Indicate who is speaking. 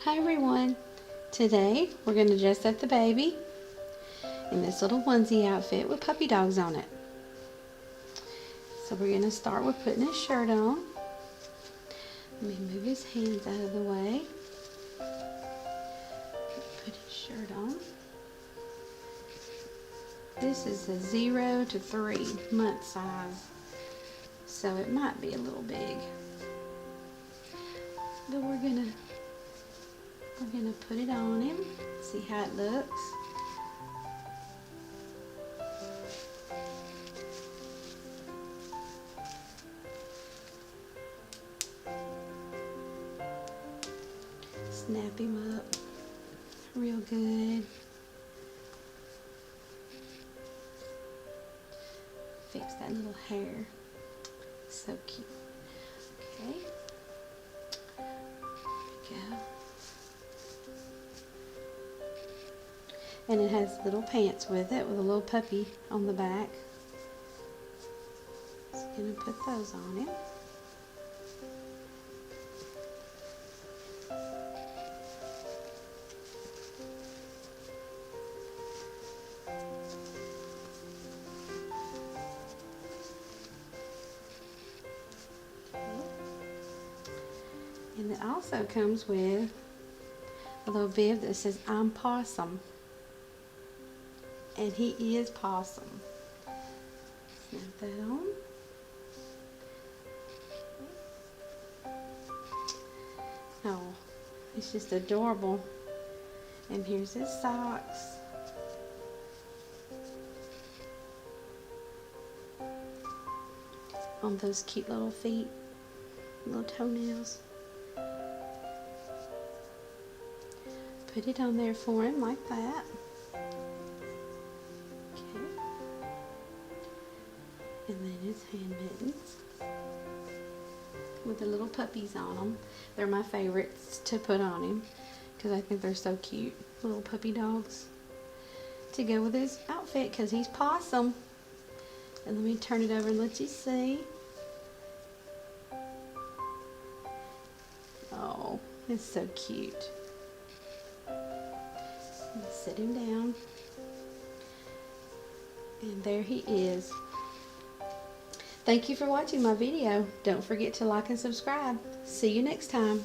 Speaker 1: Hi everyone. Today we're going to dress up the baby in this little onesie outfit with puppy dogs on it. So we're going to start with putting his shirt on. Let me move his hands out of the way. Put his shirt on. This is a 0 to 3 month size, so it might be a little big. But we're gonna put it on him, see how it looks. Snap him up real good. Fix that little hair. So cute. Okay. There we go. And it has little pants with it, with a little puppy on the back. So I'm going to put those on him. And it also comes with a little bib that says, "I'm Possum." And he is Possum. Snap that on. Oh, it's just adorable. And here's his socks. On those cute little feet, little toenails. Put it on there for him like that. Okay. And then his hand mittens with the little puppies on them. They're my favorites to put on him because I think they're so cute. Little puppy dogs to go with his outfit because he's Possum. And let me turn it over and let you see. Oh, it's so cute. Sit him down. And there he is. Thank you for watching my video. Don't forget to like and subscribe. See you next time.